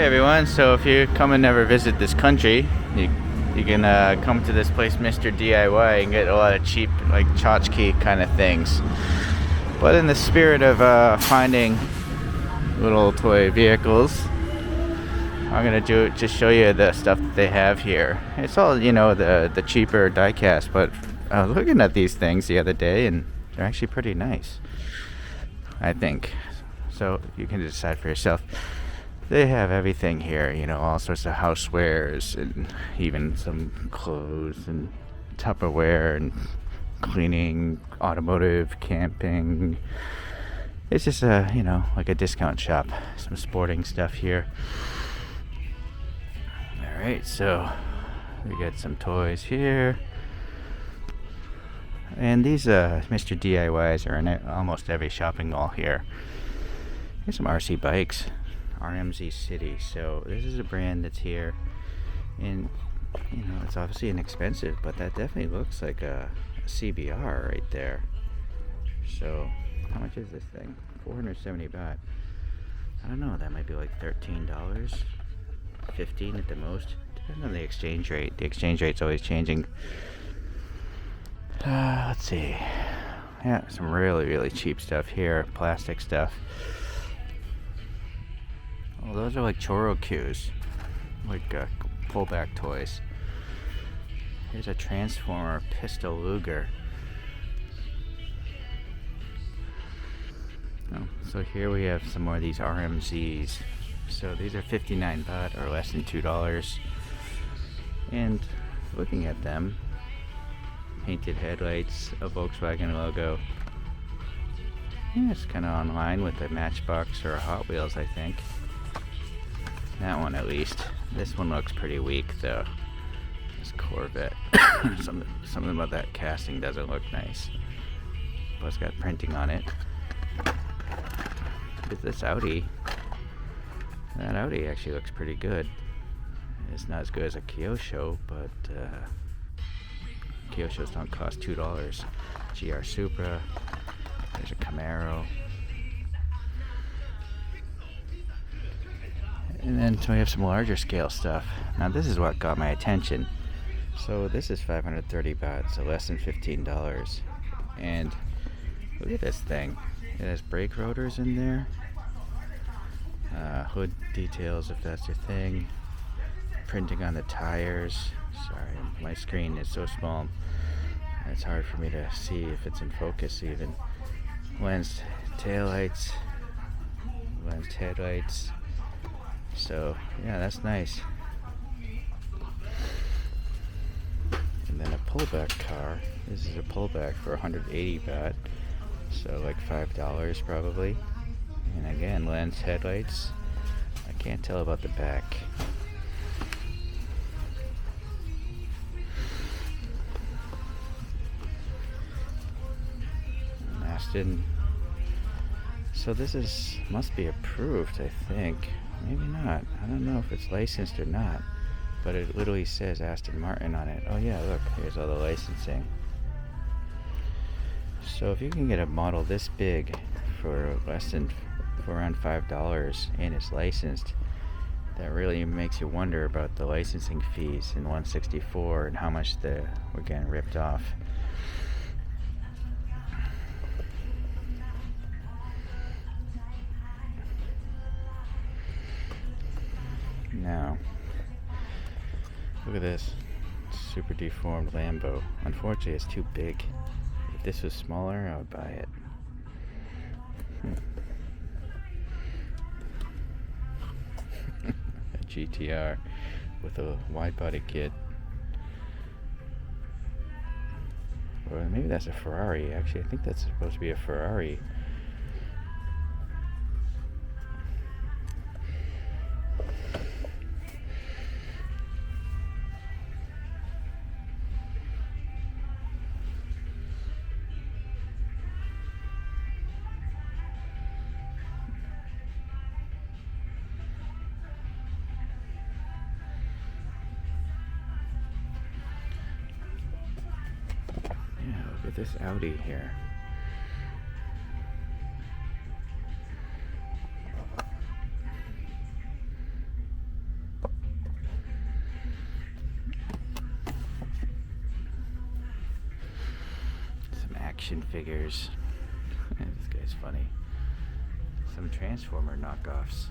Hey everyone, so if you come and never visit this country, you can come to this place, Mr. DIY, and get a lot of cheap, like tchotchke kind of things. But in the spirit of finding little toy vehicles, I'm gonna just show you the stuff that they have here. It's all, you know, the cheaper diecast, but I was looking at these things the other day, and they're actually pretty nice, I think. So you can decide for yourself. They have everything here, you know, all sorts of housewares and even some clothes and Tupperware and cleaning, automotive, camping. It's just you know, like a discount shop. Some sporting stuff here. Alright, so we got some toys here. And these Mr. DIYs are in almost every shopping mall here. Here's some RC bikes. RMZ City. So this is a brand that's here, and you know, it's obviously inexpensive, but that definitely looks like a CBR right there. So how much is this thing? 470 baht. I don't know, that might be like $13, 15 at the most. Depends on the exchange rate. The exchange rate's always changing. Let's see. Yeah, some really cheap stuff here. Plastic stuff. Oh, those are like Choro cues, like pullback toys. Here's a Transformer Pistol Luger. Oh, so here we have some more of these RMZs. So these are 59 baht, or less than $2. And looking at them, painted headlights, a Volkswagen logo. Yeah, it's kind of online with a Matchbox or a Hot Wheels, I think. That one at least. This one looks pretty weak though. This Corvette. Something about that casting doesn't look nice. But it's got printing on it. But this Audi. That Audi actually looks pretty good. It's not as good as a Kyosho, but Kyoshos don't cost $2. GR Supra. There's a Camaro. And then so we have some larger scale stuff. Now this is what got my attention. So this is 530 baht, so less than $15. And look at this thing. It has brake rotors in there. Hood details if that's your thing. Printing on the tires. Sorry, my screen is so small. It's hard for me to see if it's in focus even. Lensed taillights. Lensed headlights. So yeah, that's nice. And then a pullback car. This is a pullback for 180 baht, so like $5 probably. And again, lens headlights. I can't tell about the back. Aston. So this must be approved, I think. Maybe not. I don't know if it's licensed or not, but it literally says Aston Martin on it. Oh yeah, look, here's all the licensing. So if you can get a model this big for around $5 and it's licensed, that really makes you wonder about the licensing fees in 164 and how much we're getting ripped off. Now, look at this super deformed Lambo. Unfortunately, it's too big. If this was smaller, I would buy it. A GTR with a wide body kit. Or maybe that's a Ferrari. Actually, I think that's supposed to be a Ferrari. Look at this Audi here. action figures. This guy's funny. Some Transformer knockoffs.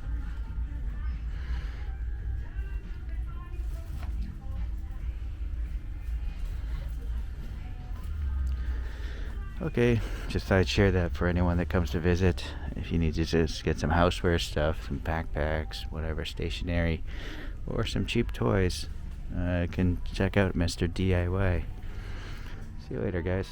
Okay, just thought I'd share that for anyone that comes to visit. If you need to just get some houseware stuff, some backpacks, whatever, stationery, or some cheap toys, you can check out Mr. DIY. See you later, guys.